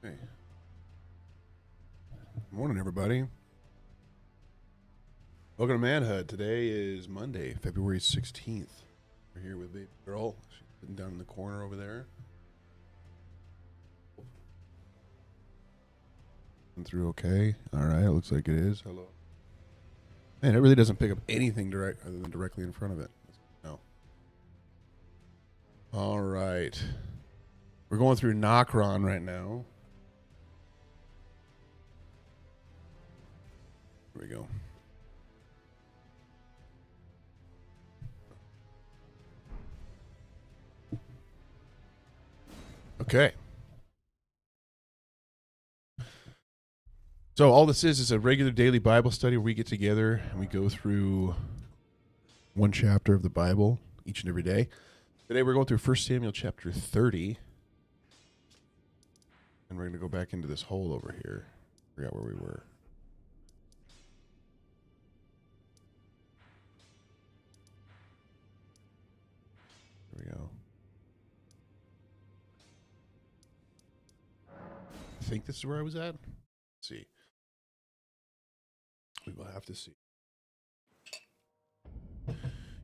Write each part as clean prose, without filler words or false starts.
Hey. Morning, everybody. Welcome to Manhood. Today is Monday, February 16th. We're here with baby girl. She's sitting down in the corner over there. Through okay. All right, looks like it is. Hello. Man, it really doesn't pick up anything direct other than directly in front of it. No. All right. We're going through Nokron right now. Here we go. Okay. So all this is a regular daily Bible study where we get together and we go through one chapter of the Bible each and every day. Today we're going through 1 Samuel chapter 30. And we're going to go back into this hole over here. Forgot where we were. There we go. I think this is where I was at. Let's see. We will have to see.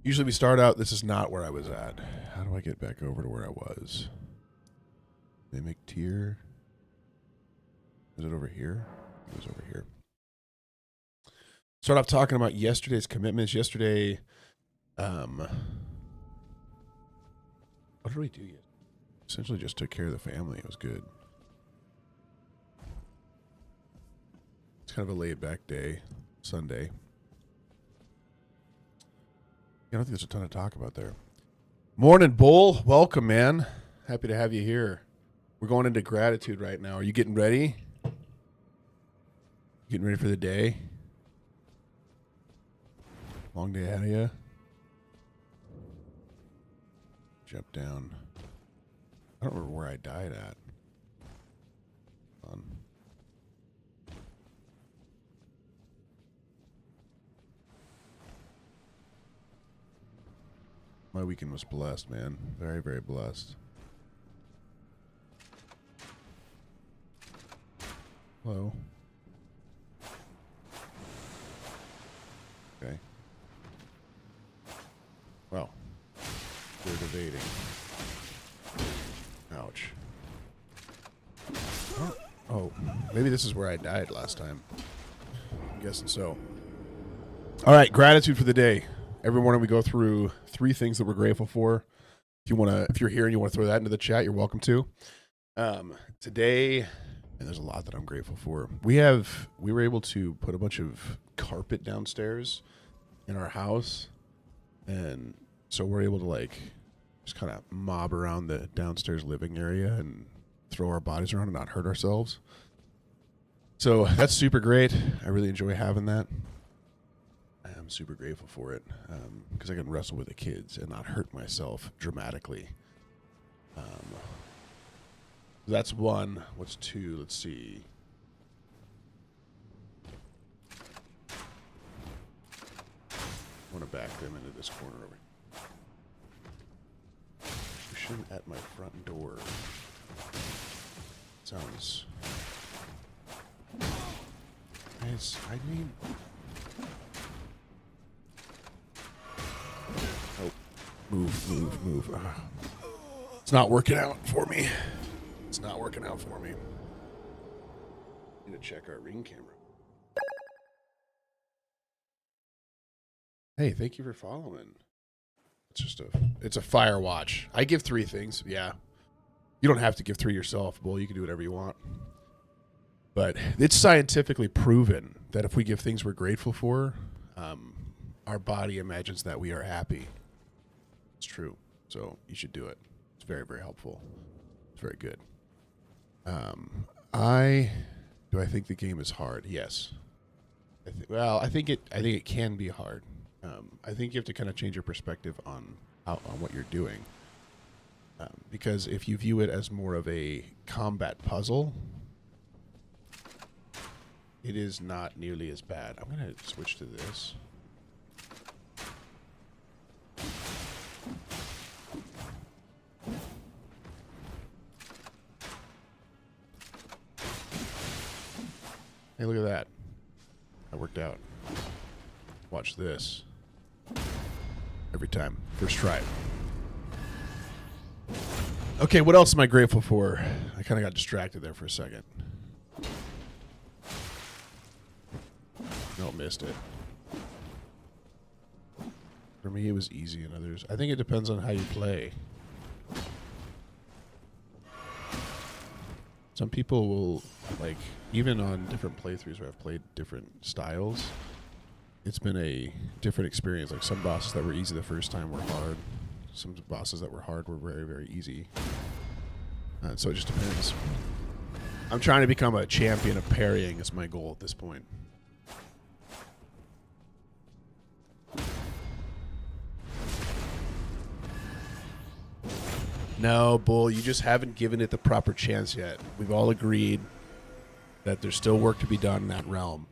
Usually we start out, this is not where I was at. How do I get back over to where I was? Mimic tier. Is it over here? It was over here. Start off talking about yesterday's commitments. Yesterday, what did we do yesterday? Essentially just took care of the family. It was good. It's kind of a laid-back day, Sunday. I don't think there's a ton to talk about there. Morning, Bull. Welcome, man. Happy to have you here. We're going into gratitude right now. Are you getting ready? Getting ready for the day? Long day ahead of you? Jump down. I don't remember where I died at. Hold on. My weekend was blessed, man. Very, very blessed. Hello. Okay. Well, we're debating. Ouch. Oh, maybe this is where I died last time. I'm guessing so. All right, gratitude for the day. Every morning we go through 3 things that we're grateful for. If you're here and you want to throw that into the chat, you're welcome to. Today, and there's a lot that I'm grateful for. We were able to put a bunch of carpet downstairs in our house, and so we're able to just kind of mob around the downstairs living area and throw our bodies around and not hurt ourselves. So that's super great. I really enjoy having that. I'm super grateful for it because I can wrestle with the kids and not hurt myself dramatically. That's one. What's 2? Let's see. I want to back them into this corner over here. Pushing at my front door. Sounds nice. I mean... Oh, move. It's not working out for me. Need to check our ring camera. Hey, thank you for following. It's a fire watch. I give 3 things. Yeah. You don't have to give 3 yourself, Bull. You can do whatever you want. But it's scientifically proven that if we give things we're grateful for, our body imagines that we are happy. It's true. So you should do it. It's very, very helpful. It's very good. Do I think the game is hard? Yes. I think it can be hard. I think you have to kind of change your perspective on what you're doing. Because if you view it as more of a combat puzzle, it is not nearly as bad. I'm going to switch to this. Hey, look at that. That worked out. Watch this. Every time. First try. Okay, what else am I grateful for? I kind of got distracted there for a second. No, missed it. For me, it was easy, and others. I think it depends on how you play. Some people will, like, even on different playthroughs where I've played different styles, it's been a different experience. Like, some bosses that were easy the first time were hard. Some bosses that were hard were very, very easy. So it just depends. I'm trying to become a champion of parrying is my goal at this point. No, Bull, you just haven't given it the proper chance yet. We've all agreed that there's still work to be done in that realm.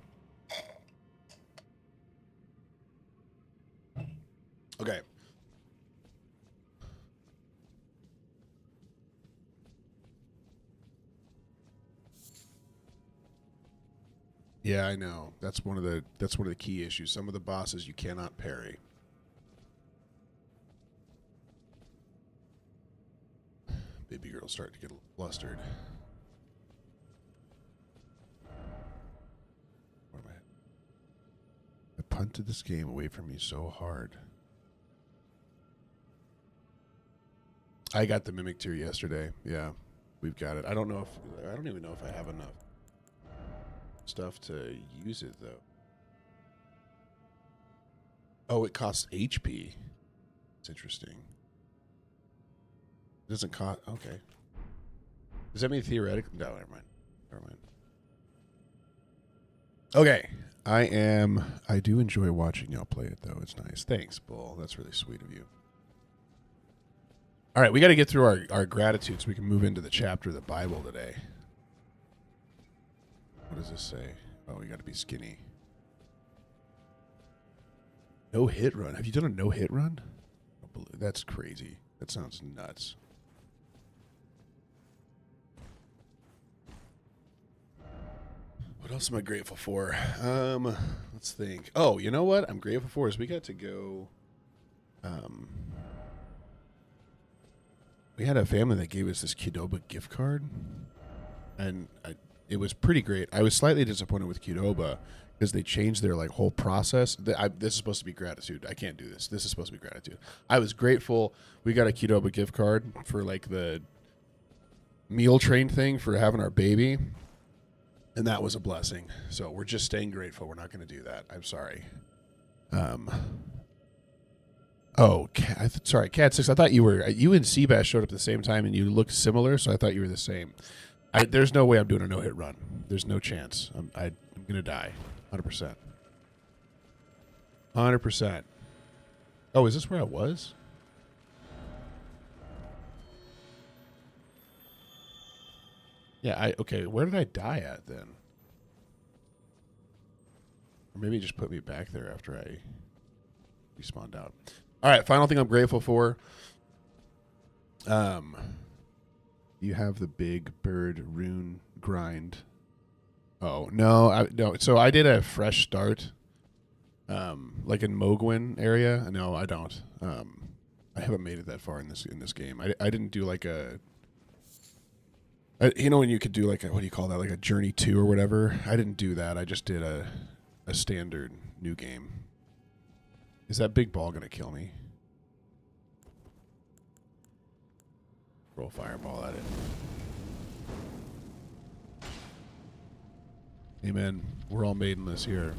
Okay. Yeah, I know. That's one of the key issues. Some of the bosses you cannot parry. Baby girl's starting to get flustered. Where am I punted this game away from me so hard. I got the Mimic Tier yesterday. Yeah, we've got it. I don't even know if I have enough stuff to use it, though. Oh, it costs HP. It's interesting. It doesn't cost... Okay. Does that mean theoretically... No, never mind. Never mind. Okay. I do enjoy watching y'all play it, though. It's nice. Thanks, Bull. That's really sweet of you. All right, we got to get through our gratitude so we can move into the chapter of the Bible today. What does this say? Oh, we got to be skinny. No hit run. Have you done a no hit run? That's crazy. That sounds nuts. What else am I grateful for? Let's think. Oh, you know what I'm grateful for is we got to go. We had a family that gave us this Qdoba gift card, and it was pretty great. I was slightly disappointed with Qdoba because they changed their like whole process. This is supposed to be gratitude. I can't do this. This is supposed to be gratitude. I was grateful. We got a Qdoba gift card for like the meal train thing for having our baby. And that was a blessing. So we're just staying grateful. We're not going to do that. I'm sorry. Sorry, Cat 6. I thought you and Seabass showed up at the same time and you looked similar, so I thought you were the same. There's no way I'm doing a no-hit run. There's no chance. I'm going to die. 100%. 100%. Oh, is this where I was? Yeah, okay, where did I die at then? Or maybe just put me back there after I respawned out. All right, final thing I'm grateful for. You have the big bird rune grind. Oh, no, no. So I did a fresh start, like in Mogwin area. No, I don't. I haven't made it that far in this game. I didn't do like a... you know when you could do like what do you call that? Like a Journey 2 or whatever? I didn't do that. I just did a standard new game. Is that big ball going to kill me? Roll fireball at it. Amen. We're all maidenless here.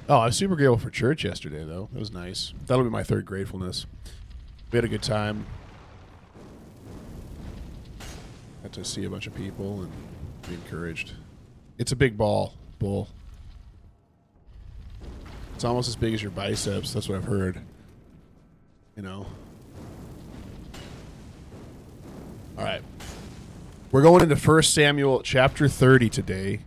Oh, I was super grateful for church yesterday, though. It was nice. That'll be my third gratefulness. We had a good time. Got to see a bunch of people and be encouraged. It's a big ball, Bull. It's almost as big as your biceps. That's what I've heard. You know. All right. We're going into 1 Samuel chapter 30 today.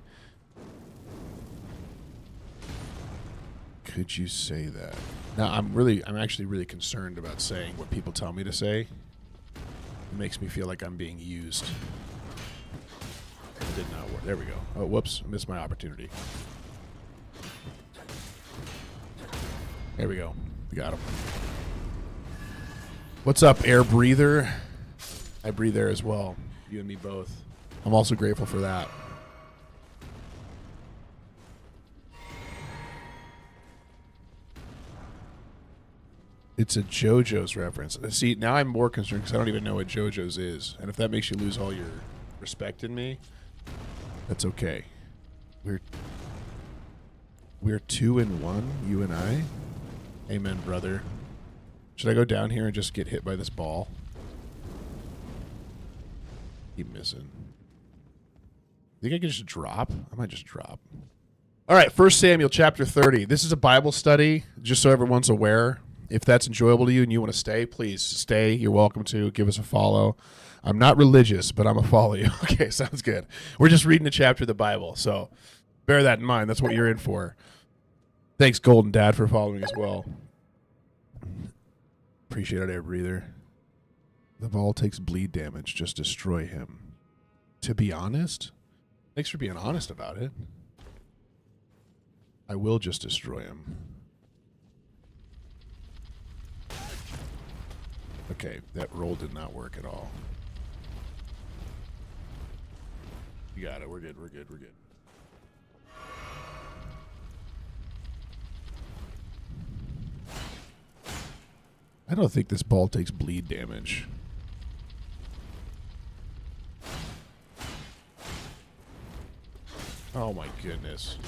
Could you say that? Now, I'm actually really concerned about saying what people tell me to say. It makes me feel like I'm being used. did not work. There we go. Oh, whoops. Missed my opportunity. There we go. We got him. What's up, air breather? I breathe air as well. You and me both. I'm also grateful for that. It's a JoJo's reference. See, now I'm more concerned because I don't even know what JoJo's is. And if that makes you lose all your respect in me, that's okay. We're 2-1, you and I. Amen, brother. Should I go down here and just get hit by this ball? Keep missing. Think I can just drop? I might just drop. All right, 1 Samuel chapter 30. This is a Bible study, just so everyone's aware. If that's enjoyable to you and you want to stay, please stay. You're welcome to. Give us a follow. I'm not religious, but I'm going to follow you. Okay, sounds good. We're just reading a chapter of the Bible, so bear that in mind. That's what you're in for. Thanks, Golden Dad, for following as well. Appreciate it, air breather. The ball takes bleed damage. Just destroy him. To be honest, thanks for being honest about it. I will just destroy him. Okay, that roll did not work at all. You got it. We're good. We're good. We're good. I don't think this ball takes bleed damage. Oh my goodness.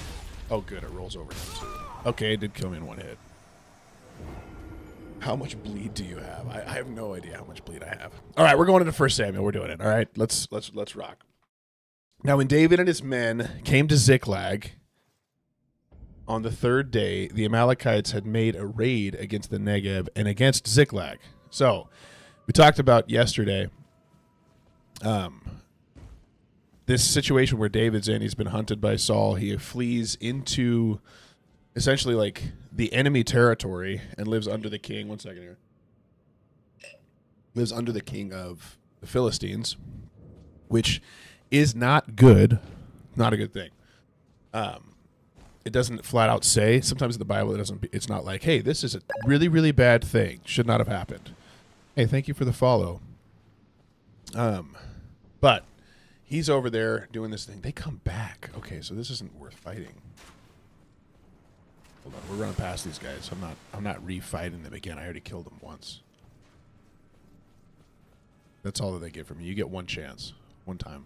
Oh good, it rolls over him too. Okay, it did kill me in one hit. How much bleed do you have? I have no idea how much bleed I have. All right, we're going into 1 Samuel. We're doing it. All right, let's rock. Now, when David and his men came to Ziklag on the third day, the Amalekites had made a raid against the Negev and against Ziklag. So, we talked about yesterday this situation where David's in. He's been hunted by Saul. He flees into essentially like the enemy territory and lives under the king. 1 second here. Lives under the king of the Philistines, which is not good. Not a good thing. It doesn't flat out say. Sometimes in the Bible, it's not like, hey, this is a really, really bad thing. Should not have happened. Hey, thank you for the follow. But he's over there doing this thing. They come back. Okay, so this isn't worth fighting. Hold on, we're running past these guys. I'm not refighting them again. I already killed them once. That's all that they get from you. You get one chance, one time.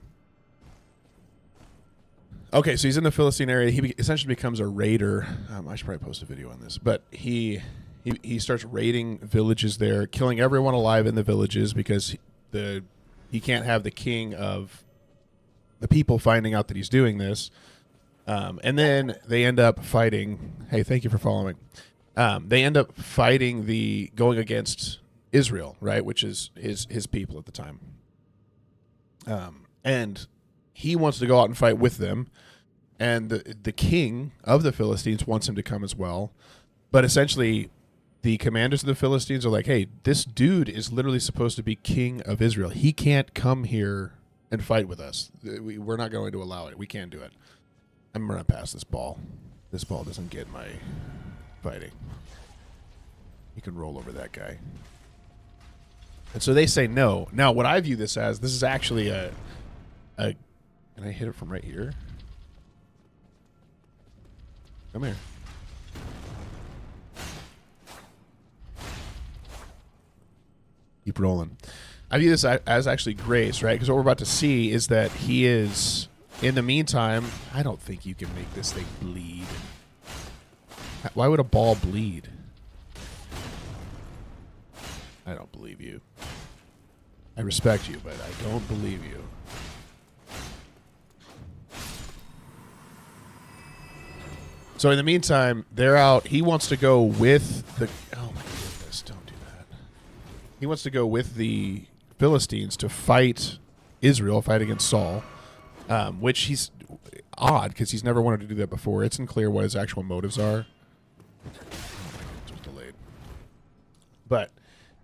Okay, so he's in the Philistine area. He essentially becomes a raider. I should probably post a video on this, but he starts raiding villages there, killing everyone alive in the villages because he can't have the king of the people finding out that he's doing this. And then they end up fighting. Hey, thank you for following. They end up fighting going against Israel, right, which is his people at the time. And he wants to go out and fight with them, and the king of the Philistines wants him to come as well. But essentially, the commanders of the Philistines are like, hey, this dude is literally supposed to be king of Israel. He can't come here and fight with us. We're not going to allow it. We can't do it. I'm going to pass this ball. This ball doesn't get my fighting. You can roll over that guy. And so they say no. Now, what I view this is actually a can I hit it from right here? Come here. Keep rolling. I view this as actually grace, right? Because what we're about to see is that he is, in the meantime, I don't think you can make this thing bleed. Why would a ball bleed? I don't believe you. I respect you, but I don't believe you. So in the meantime, they're out. He wants to go with the... Oh, my goodness. Don't do that. He wants to go with the Philistines to fight Israel, fight against Saul, which he's odd because he's never wanted to do that before. It's unclear what his actual motives are. Oh, my goodness. It was delayed. But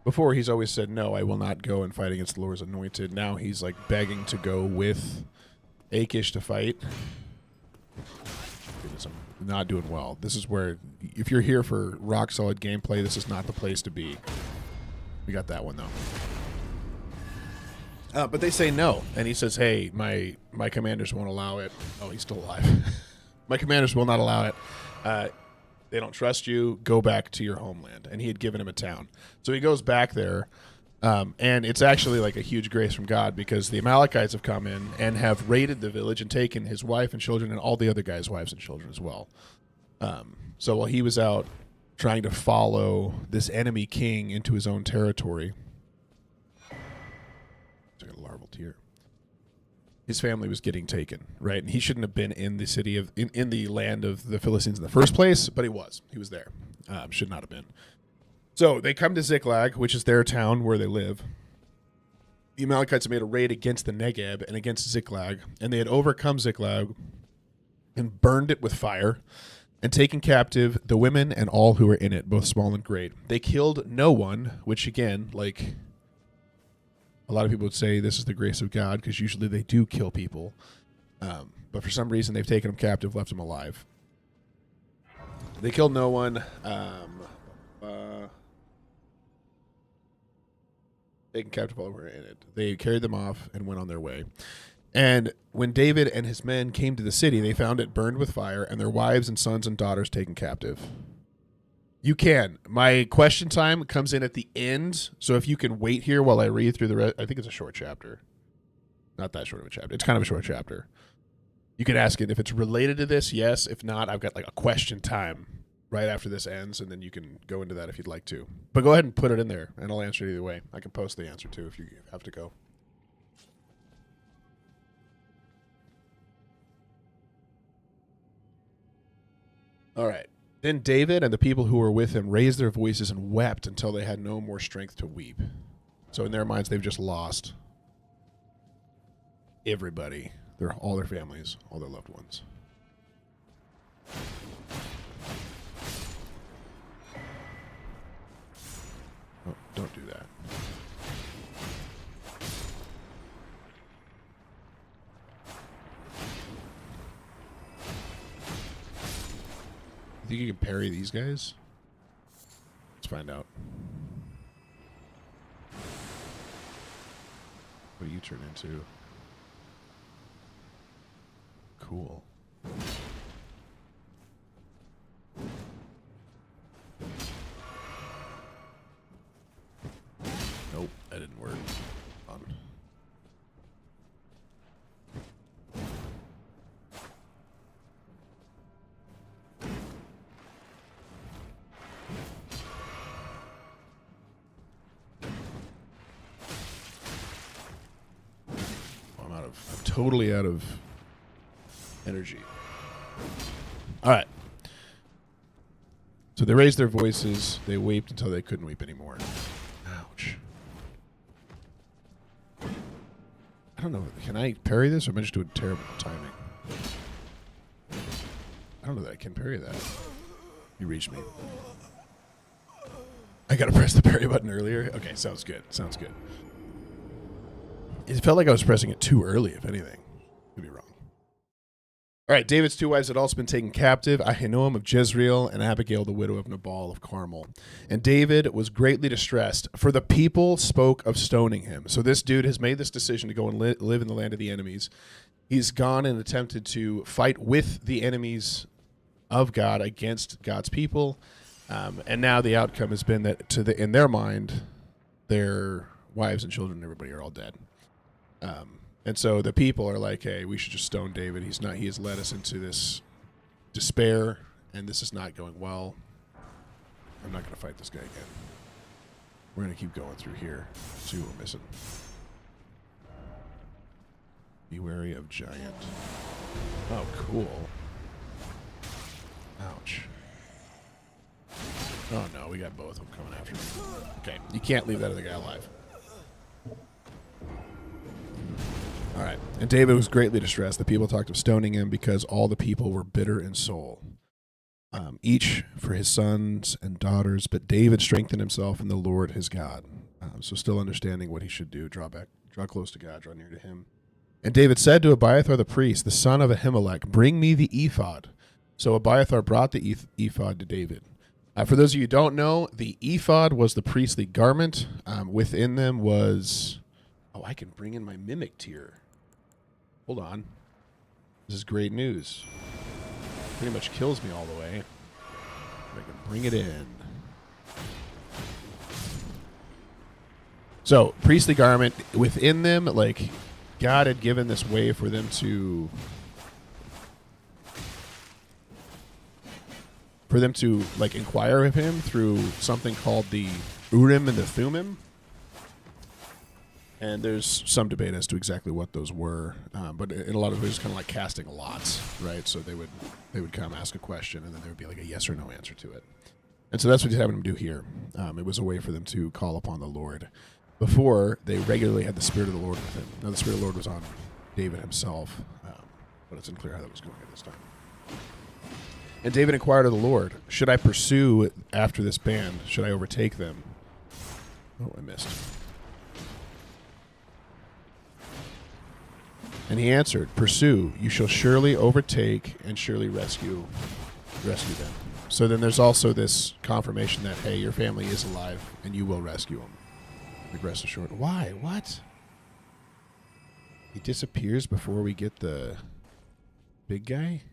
before, he's always said, no, I will not go and fight against the Lord's anointed. Now he's like begging to go with Achish to fight. Goodness, I'm not doing well. This is where, if you're here for rock solid gameplay, this is not the place to be. We got that one though. But they say no, and he says, "Hey, my commanders won't allow it." Oh, he's still alive. My commanders will not allow it. They don't trust you. Go back to your homeland. And he had given him a town, so he goes back there. And it's actually like a huge grace from God, because the Amalekites have come in and have raided the village and taken his wife and children and all the other guys' wives and children as well. So while he was out trying to follow this enemy king into his own territory, took a larval tear. His family was getting taken, right? And he shouldn't have been in the city of in the land of the Philistines in the first place, but he was. He was there. Should not have been. So they come to Ziklag, which is their town where they live. The Amalekites had made a raid against the Negeb and against Ziklag, and they had overcome Ziklag and burned it with fire and taken captive the women and all who were in it, both small and great. They killed no one, which again, like a lot of people would say this is the grace of God, because usually they do kill people. But for some reason, they've taken them captive, left them alive. They killed no one. Taken captive all over in it. They carried them off and went on their way. And when David and his men came to the city, they found it burned with fire, and their wives and sons and daughters taken captive. You can. My question time comes in at the end, so if you can wait here while I read through the rest. I think it's a short chapter. Not that short of a chapter. It's kind of a short chapter. You can ask it if it's related to this, yes. If not, I've got like a question time right after this ends, and then you can go into that if you'd like to. But go ahead and put it in there, and I'll answer it either way. I can post the answer, too, if you have to go. All right. Then David and the people who were with him raised their voices and wept until they had no more strength to weep. So in their minds, they've just lost everybody, all their families, all their loved ones. Oh, don't do that. You think you can parry these guys? Let's find out. What do you turn into? Cool. Nope, that didn't work. Fun. I'm totally out of energy. All right. So they raised their voices. They wept until they couldn't weep anymore. Ouch. I don't know. Can I parry this, or am I just doing terrible timing? I don't know that I can parry that. You reached me. I gotta press the parry button earlier. Okay, sounds good. Sounds good. It felt like I was pressing it too early, if anything. Could be wrong. All right, David's two wives had also been taken captive, Ahinoam of Jezreel and Abigail, the widow of Nabal of Carmel. And David was greatly distressed, for the people spoke of stoning him. So this dude has made this decision to go and live in the land of the enemies. He's gone and attempted to fight with the enemies of God against God's people. And now the outcome has been that in their mind, their wives and children and everybody are all dead. And so the people are like, hey, we should just stone David. He has led us into this despair, and this is not going well. I'm not going to fight this guy again. We're going to keep going through here. See what we're missing. Be wary of giant. Oh, cool. Ouch. Oh, no, we got both of them coming after me. Okay, you can't leave that other guy alive. All right. And David was greatly distressed. The people talked of stoning him because all the people were bitter in soul, each for his sons and daughters. But David strengthened himself in the Lord his God. So still understanding what he should do. Draw close to God, draw near to him. And David said to Abiathar the priest, the son of Ahimelech, bring me the ephod. So Abiathar brought the ephod to David. For those of you who don't know, the ephod was the priestly garment. Within them was... Oh, I can bring in my mimic tier. Hold on. This is great news. Pretty much kills me all the way. I can bring it in. So, priestly garment. Within them, like, God had given this way for them to... like, inquire of him through something called the Urim and the Thummim. And there's some debate as to exactly what those were, but in a lot of ways, it's kind of like casting lots, right? So they would come ask a question, and then there would be like a yes or no answer to it. And so that's what he's having them do here. It was a way for them to call upon the Lord. Before, they regularly had the Spirit of the Lord with him. Now the Spirit of the Lord was on David himself, but it's unclear how that was going at this time. And David inquired of the Lord, should I pursue after this band? Should I overtake them? Oh, I missed. And he answered, pursue, you shall surely overtake and surely rescue them. So then there's also this confirmation that, hey, your family is alive and you will rescue them. Like, rest assured. Why? What? He disappears before we get the big guy?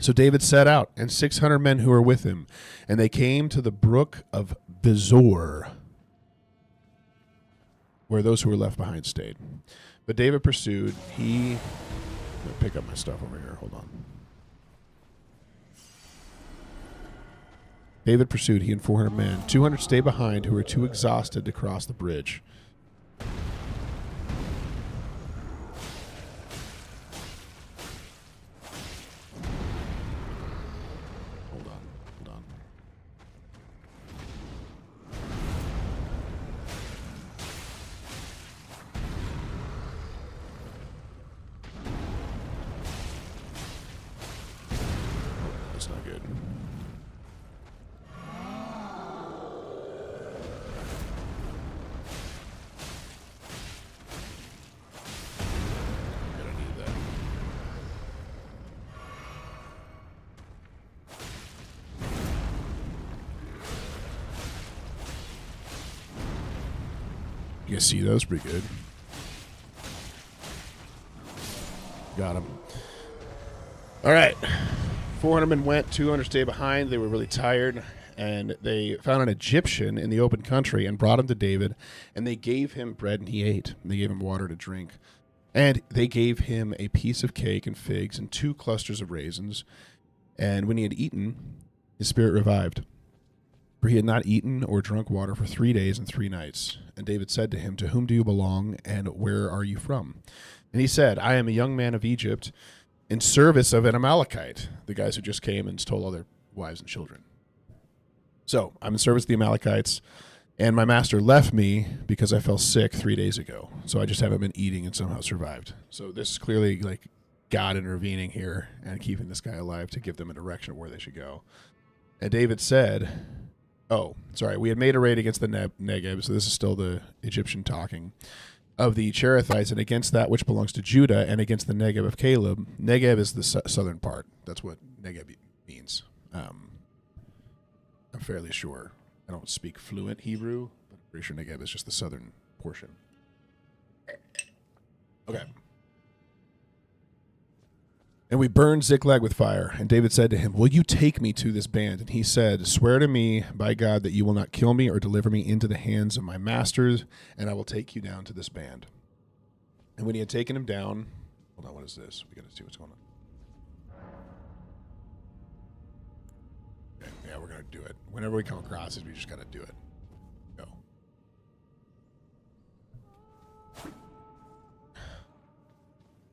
So David set out, and 600 men who were with him, and they came to the brook of Bezor, where those who were left behind stayed. But David pursued. I'm going to pick up my stuff over here. Hold on. David pursued, he and 400 men. 200 stayed behind who were too exhausted to cross the bridge. Hold on. That's not good. You guys see those? Pretty good. Got him. All right. 400 men went, 200 stayed behind. They were really tired, and they found an Egyptian in the open country and brought him to David, and they gave him bread, and he ate. And they gave him water to drink. And they gave him a piece of cake and figs and 2 clusters of raisins. And when he had eaten, his spirit revived. For he had not eaten or drunk water for 3 days and 3 nights. And David said to him, to whom do you belong, and where are you from? And he said, I am a young man of Egypt, in service of an Amalekite, the guys who just came and stole all their wives and children. So I'm in service of the Amalekites, and my master left me because I fell sick 3 days ago. So I just haven't been eating and somehow survived. So this is clearly like God intervening here and keeping this guy alive to give them a direction of where they should go. And David said... Oh, sorry. We had made a raid against the Negeb, so this is still the Egyptian talking, of the Cherethites, and against that which belongs to Judah, and against the Negeb of Caleb. Negeb is the southern part. That's what Negeb means. I'm fairly sure. I don't speak fluent Hebrew, but I'm pretty sure Negeb is just the southern portion. Okay. And we burned Ziklag with fire. And David said to him, will you take me to this band? And he said, swear to me by God that you will not kill me or deliver me into the hands of my masters, and I will take you down to this band. And when he had taken him down, hold on, what is this? We got to see what's going on. Okay, yeah, we're going to do it. Whenever we come across it, we just got to do it. Go.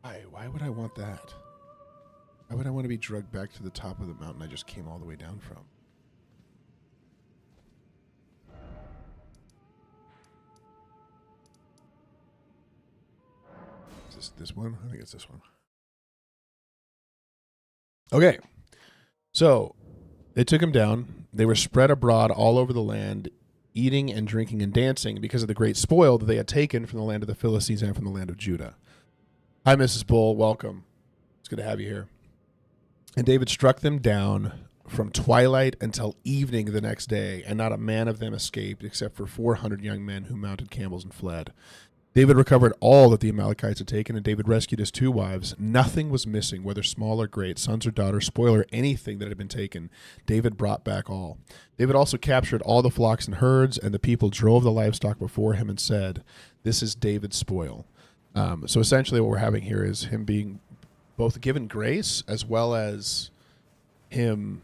Why would I want that? Why would I want to be dragged back to the top of the mountain I just came all the way down from? Is this one? I think it's this one. Okay. So they took him down. They were spread abroad all over the land eating and drinking and dancing because of the great spoil that they had taken from the land of the Philistines and from the land of Judah. Hi, Mrs. Bull. Welcome. It's good to have you here. And David struck them down from twilight until evening the next day, and not a man of them escaped except for 400 young men who mounted camels and fled. David recovered all that the Amalekites had taken, and David rescued his 2 wives. Nothing was missing, whether small or great, sons or daughters, spoil or anything that had been taken. David brought back all. David also captured all the flocks and herds, and the people drove the livestock before him and said, "This is David's spoil." So essentially what we're having here is him being both given grace as well as him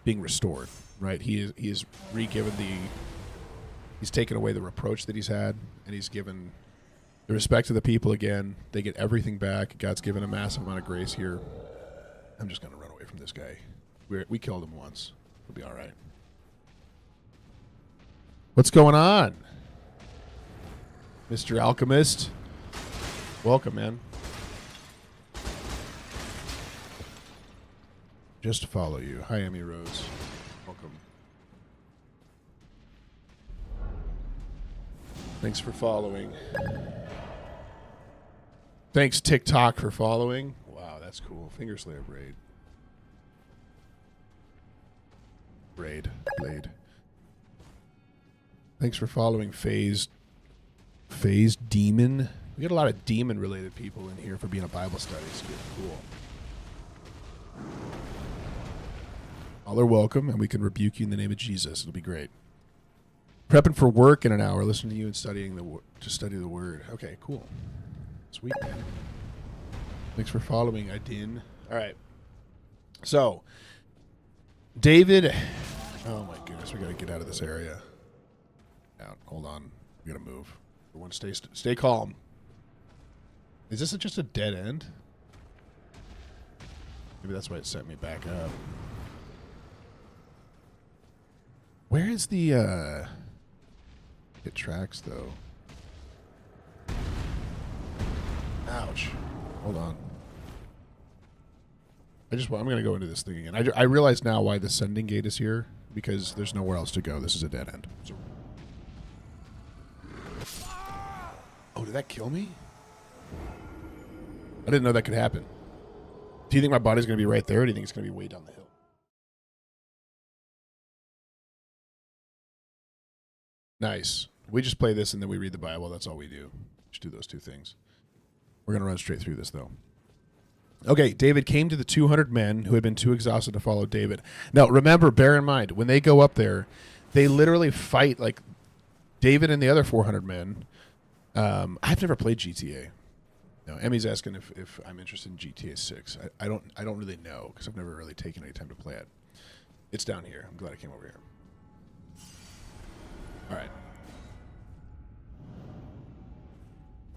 being restored, right? He is re-given he's taken away the reproach that he's had, and he's given the respect to the people again. They get everything back. God's given a massive amount of grace here. I'm just going to run away from this guy. We killed him once. We'll be all right. What's going on? Mr. Alchemist. Welcome, man. Just to follow you. Hi, Emmy Rose. Welcome. Thanks for following. Thanks, TikTok, for following. Wow, that's cool. Fingerslave raid. Blade. Thanks for following Phase Demon. We got a lot of demon-related people in here for being a Bible study. It's good. Cool. All are welcome, and we can rebuke you in the name of Jesus. It'll be great. Prepping for work in an hour, listening to you and to study the Word. Okay, cool. Sweet, man. Thanks for following, Idin. All right. So, David. Oh my goodness, we got to get out of this area. Out. Hold on. We got to move. Everyone, stay calm. Is this just a dead end? Maybe that's why it sent me back up. Where is the it tracks though? Ouch. Hold on. I'm going to go into this thing again. I realize now why the sending gate is here, because there's nowhere else to go. This is a dead end. So. Oh, did that kill me? I didn't know that could happen. Do you think my body's going to be right there, or do you think it's going to be way down the hill? Nice. We just play this and then we read the Bible. That's all we do. Just do those 2 things. We're going to run straight through this, though. Okay, David came to the 200 men who had been too exhausted to follow David. Now, remember, bear in mind, when they go up there, they literally fight like David and the other 400 men. I've never played GTA. No, Emmy's asking if I'm interested in GTA 6. I don't really know, because I've never really taken any time to play it. It's down here. I'm glad I came over here. All right.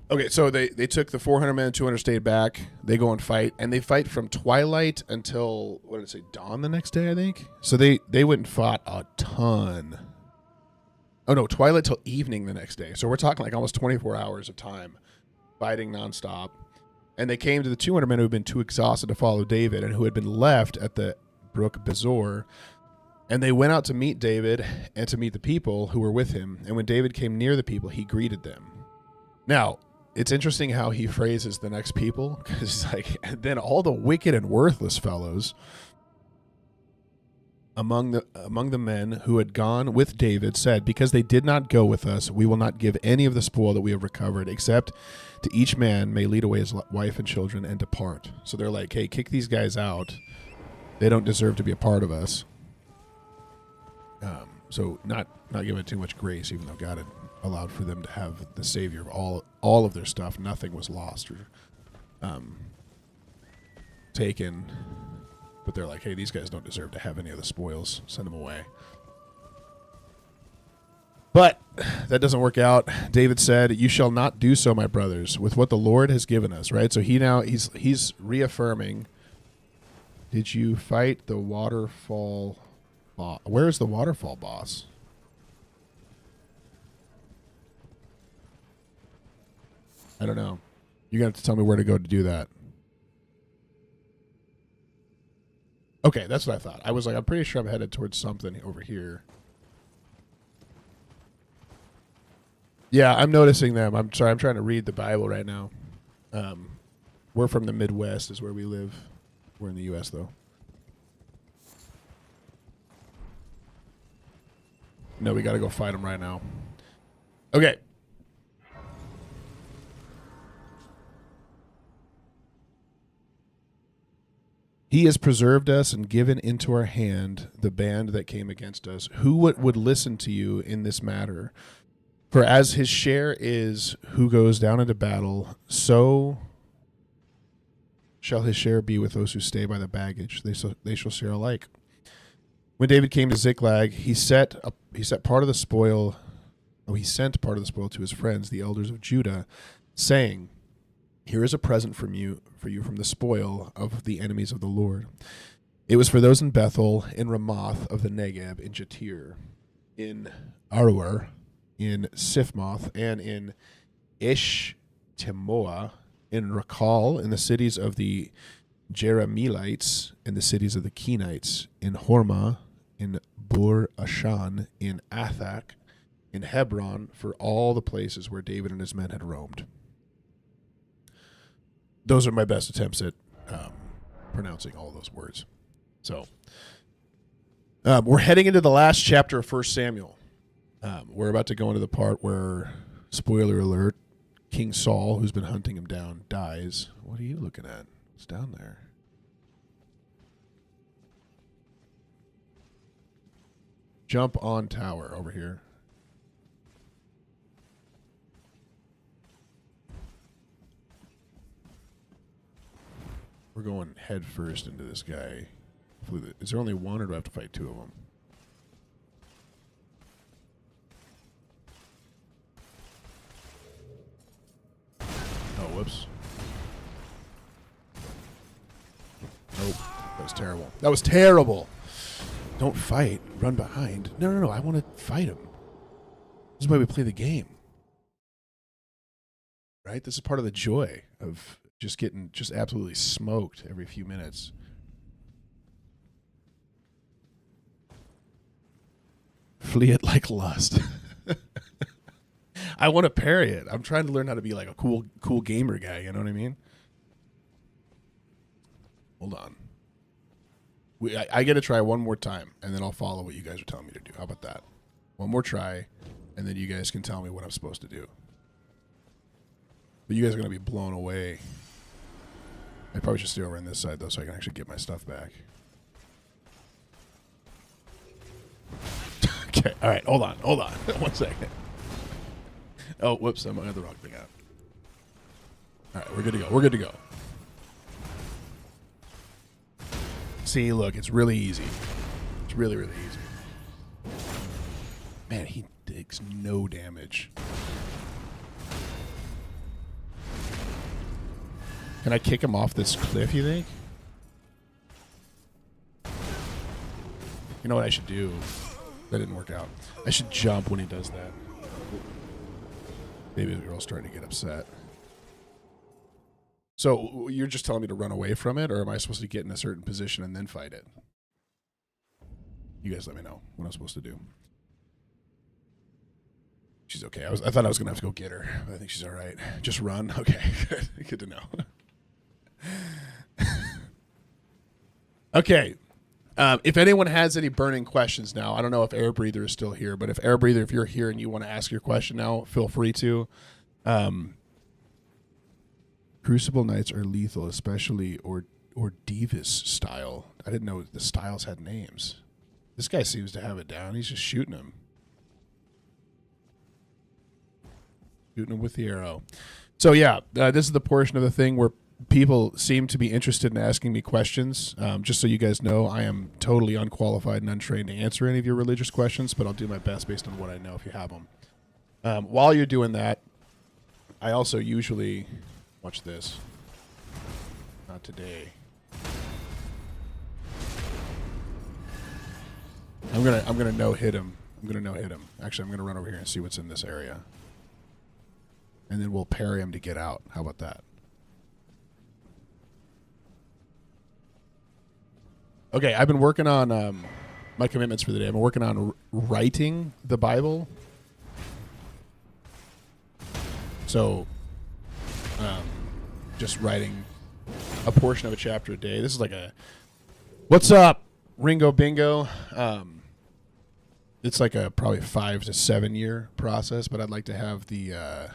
Okay, so they took the 400 men, 200 stayed back. They go and fight, and they fight from twilight until, what did it say, dawn the next day, I think? So they went and fought a ton. Oh, no, twilight till evening the next day. So we're talking like almost 24 hours of time fighting nonstop. And they came to the 200 men who had been too exhausted to follow David and who had been left at the brook Bezor. And they went out to meet David and to meet the people who were with him. And when David came near the people, he greeted them. Now, it's interesting how he phrases the next people, because like, and then all the wicked and worthless fellows among the men who had gone with David said, "Because they did not go with us, we will not give any of the spoil that we have recovered, except to each man may lead away his wife and children and depart." So they're like, hey, kick these guys out. They don't deserve to be a part of us. So not giving it too much grace, even though God had allowed for them to have the savior of all of their stuff. Nothing was lost or taken. But they're like, hey, these guys don't deserve to have any of the spoils. Send them away. But that doesn't work out. David said, "You shall not do so, my brothers, with what the Lord has given us." Right? So he's reaffirming. Did you fight the waterfall boss? Where is the waterfall boss? I don't know. You're going to have to tell me where to go to do that. Okay, that's what I thought. I was like, I'm pretty sure I'm headed towards something over here. Yeah, I'm noticing them. I'm sorry. I'm trying to read the Bible right now. We're from the Midwest is where we live. We're in the U.S., though. No, we got to go fight them right now. Okay. He has preserved us and given into our hand the band that came against us. Who would listen to you in this matter? For as his share is who goes down into battle, so shall his share be with those who stay by the baggage. They shall share alike. When David came to Ziklag, he sent part of the spoil. He sent part of the spoil to his friends, the elders of Judah, saying, "Here is a present for you from the spoil of the enemies of the Lord." It was for those in Bethel, in Ramoth of the Negeb, in Jatir, in Aroer, in Sifmoth, and in Eshtemoa, in Rakal, in the cities of the Jerahmeelites, in the cities of the Kenites, in Hormah, in Bur Ashan, in Athak, in Hebron, for all the places where David and his men had roamed. Those are my best attempts at pronouncing all those words. So we're heading into the last chapter of 1 Samuel. We're about to go into the part where, spoiler alert, King Saul, who's been hunting him down, dies. What are you looking at? It's down there. Jump on tower over here. We're going head first into this guy. Is there only one, or do I have to fight two of them? Oh, whoops. Nope. That was terrible. That was terrible. Don't fight. Run behind. No. I want to fight him. This is why we play the game. Right? This is part of the joy of just getting absolutely smoked every few minutes. Flee it like lust. I want to parry it. I'm trying to learn how to be like a cool gamer guy. You know what I mean? Hold on. I get to try one more time, and then I'll follow what you guys are telling me to do. How about that? One more try, and then you guys can tell me what I'm supposed to do. But you guys are going to be blown away. I probably should stay over on this side, though, so I can actually get my stuff back. Okay, all right, hold on. 1 second. Oh, whoops, I might have the wrong thing out. All right, we're good to go. See, look, it's really easy. It's really, really easy. Man, he takes no damage. Can I kick him off this cliff, you think? You know what I should do? That didn't work out. I should jump when he does that. Maybe the girl's starting to get upset. So you're just telling me to run away from it, or am I supposed to get in a certain position and then fight it? You guys let me know what I'm supposed to do. She's okay. I thought I was going to have to go get her. But I think she's all right. Just run? Okay. Good to know. Okay. If anyone has any burning questions now, I don't know if Air Breather is still here, but if Air Breather, if you're here and you want to ask your question now, feel free to. Crucible Knights are lethal, especially or Divas style. I didn't know the styles had names. This guy seems to have it down. He's just shooting him. Shooting him with the arrow. So yeah, this is the portion of the thing where people seem to be interested in asking me questions. Just so you guys know, I am totally unqualified and untrained to answer any of your religious questions, but I'll do my best based on what I know if you have them. While you're doing that, I also usually... Watch this. Not today. I'm gonna no hit him. Actually, I'm gonna run over here and see what's in this area, and then we'll parry him to get out. How about that? Okay, I've been working on my commitments for the day. I've been working on writing the Bible. So, just writing a portion of a chapter a day. This is like a, what's up, Ringo Bingo? It's like a probably 5 to 7 year process, but I'd like to have the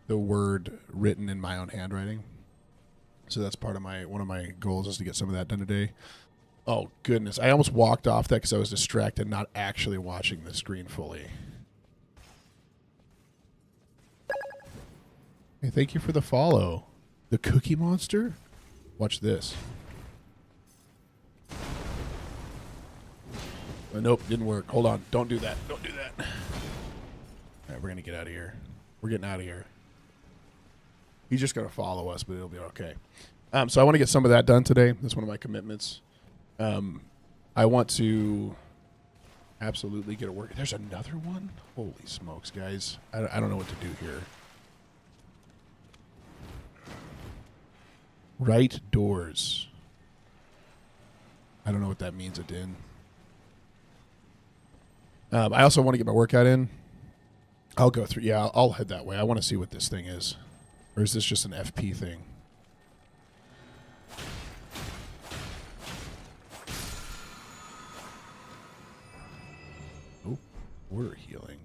word written in my own handwriting. So that's part of one of my goals is to get some of that done today. Oh goodness, I almost walked off that because I was distracted, not actually watching the screen fully. Hey, thank you for the follow. The Cookie Monster? Watch this. Oh, nope, didn't work. Hold on. Don't do that. Don't do that. All right, we're going to get out of here. We're getting out of here. He's just going to follow us, but it'll be okay. So I want to get some of that done today. That's one of my commitments. I want to absolutely get it working. There's another one? Holy smokes, guys. I don't know what to do here. Right doors. I don't know what that means, Adin. I also want to get my workout in. I'll go through. Yeah, I'll head that way. I want to see what this thing is. Or is this just an FP thing? Oh, we're healing.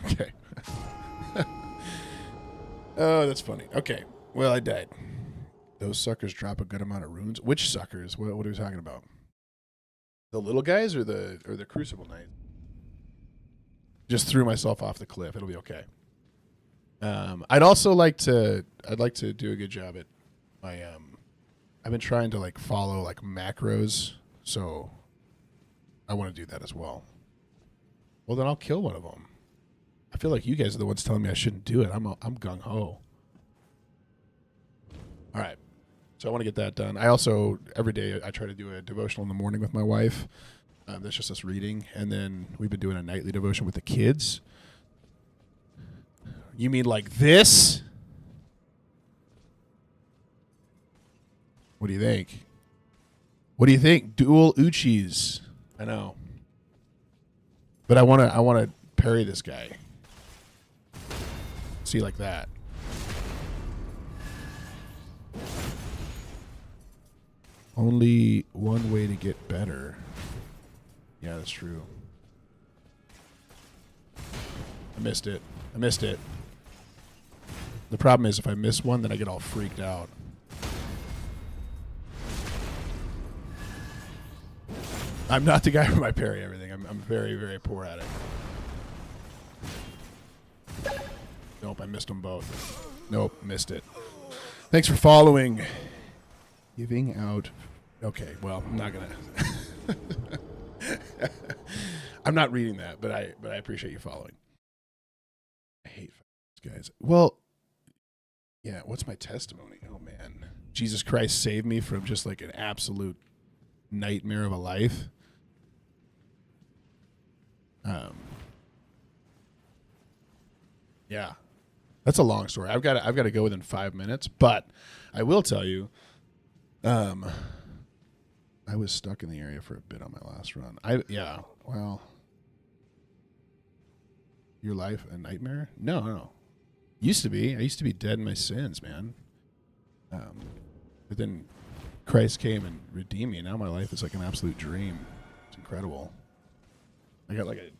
Okay. Oh, that's funny. Okay. Well, I died. Those suckers drop a good amount of runes. Which suckers? What are we talking about? The little guys or the Crucible Knight? Just threw myself off the cliff. It'll be okay. I'd like to do a good job at my I've been trying to like follow like macros, so I want to do that as well. Well, then I'll kill one of them. I feel like you guys are the ones telling me I shouldn't do it. I'm gung ho. All right. So I want to get that done. I also, every day, I try to do a devotional in the morning with my wife. That's just us reading. And then we've been doing a nightly devotion with the kids. You mean like this? What do you think? What do you think? Dual Uchis. I know. But I want to parry this guy. See, like that. Only one way to get better. Yeah, that's true. I missed it. The problem is if I miss one, then I get all freaked out. I'm not the guy who might parry everything. I'm very, very poor at it. Nope, I missed them both. Nope, missed it. Thanks for following. Giving out. Okay, well, I'm not gonna. I'm not reading that, but I appreciate you following. I hate these guys. Well, yeah. What's my testimony? Oh man, Jesus Christ saved me from just like an absolute nightmare of a life. Yeah, that's a long story. I've got to go within 5 minutes, but I will tell you. I was stuck in the area for a bit on my last run. Well, your life a nightmare? No. Used to be. I used to be dead in my sins, man. But then Christ came and redeemed me. Now my life is like an absolute dream. It's incredible. I got like a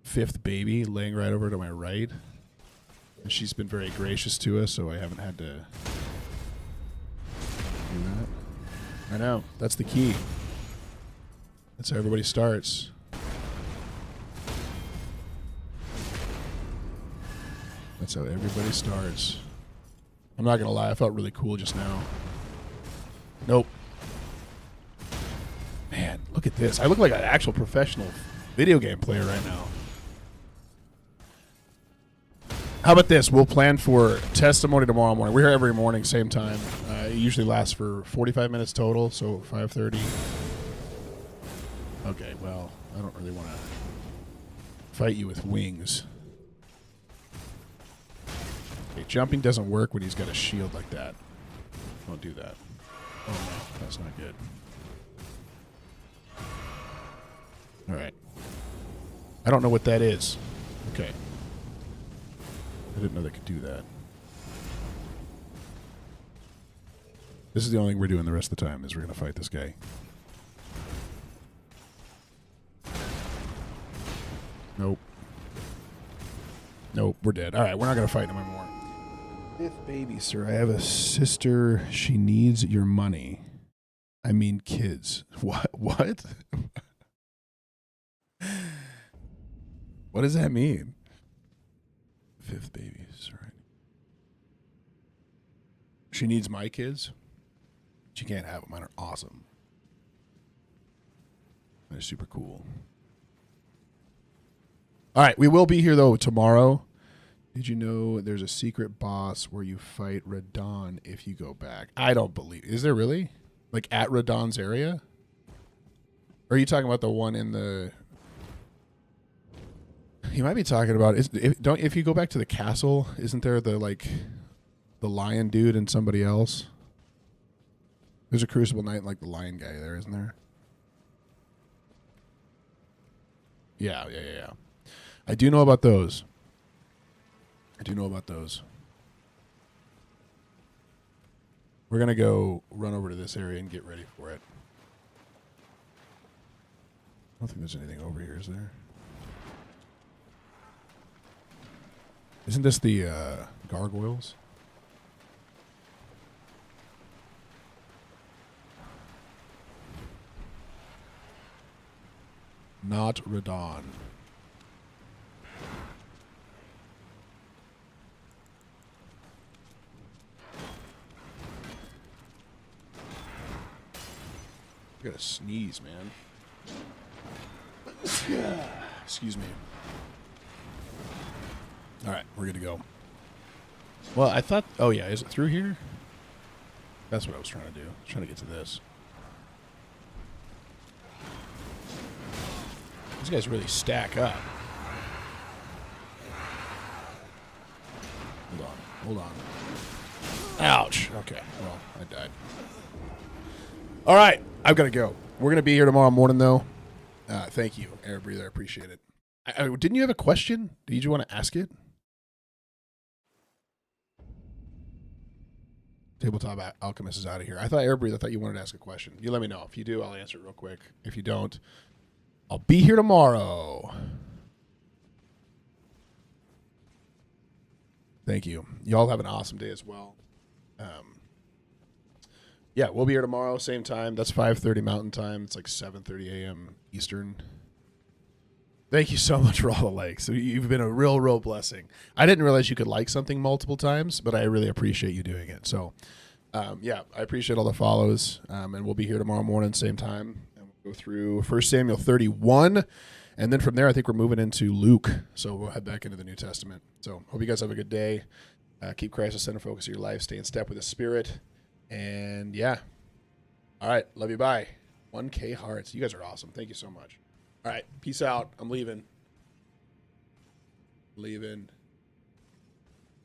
5th baby laying right over to my right. And she's been very gracious to us, so I haven't had to do that. I know. That's the key. That's how everybody starts. That's how everybody starts. I'm not going to lie. I felt really cool just now. Nope. Man, look at this. I look like an actual professional video game player right now. How about this? We'll plan for testimony tomorrow morning. We're here every morning, same time. It usually lasts for 45 minutes total, so 5:30. Okay, well, I don't really want to fight you with wings. Okay, jumping doesn't work when he's got a shield like that. Don't do that. Oh no, that's not good. All right. I don't know what that is. Okay. I didn't know they could do that. This is the only thing we're doing the rest of the time is we're going to fight this guy. Nope. Nope, we're dead. All right, we're not going to fight him anymore. Fifth baby, sir. I have a sister. She needs your money. I mean kids. What? What? What does that mean? Fifth baby, sir. She needs my kids? She can't have them. Mine are awesome. They're super cool. All right, we will be here, though, tomorrow. Did you know there's a secret boss where you fight Radon if you go back? I don't believe. Is there really? Like at Radon's area? Or are you talking about the one in the... You might be talking about... If you go back to the castle, isn't there the, like, the lion dude and somebody else? There's a Crucible Knight, like the lion guy there, isn't there? Yeah. I do know about those. We're going to go run over to this area and get ready for it. I don't think there's anything over here, is there? Isn't this the gargoyles? Not Radon. I gotta sneeze, man. Excuse me. All right, we're good to go. Well, I thought... Oh, yeah. Is it through here? That's what I was trying to do. I was trying to get to this. These guys really stack up. Hold on. Ouch. Okay. Well, I died. All right. I've got to go. We're going to be here tomorrow morning, though. Thank you, Air Breather. I appreciate it. Didn't you have a question? Did you want to ask it? Tabletop Alchemist is out of here. I thought Air Breather, I thought you wanted to ask a question. You let me know. If you do, I'll answer it real quick. If you don't, I'll be here tomorrow. Thank you. Y'all have an awesome day as well. Yeah, we'll be here tomorrow, same time. That's 5:30 Mountain Time. It's like 7:30 a.m. Eastern. Thank you so much for all the likes. You've been a real blessing. I didn't realize you could like something multiple times, but I really appreciate you doing it. So, yeah, I appreciate all the follows. And we'll be here tomorrow morning, same time. And we'll go through 1 Samuel 31. And then from there, I think we're moving into Luke. So we'll head back into the New Testament. So hope you guys have a good day. Keep Christ the center focus of your life. Stay in step with the Spirit. And, yeah. All right. Love you. Bye. 1K hearts. You guys are awesome. Thank you so much. All right. Peace out. I'm leaving.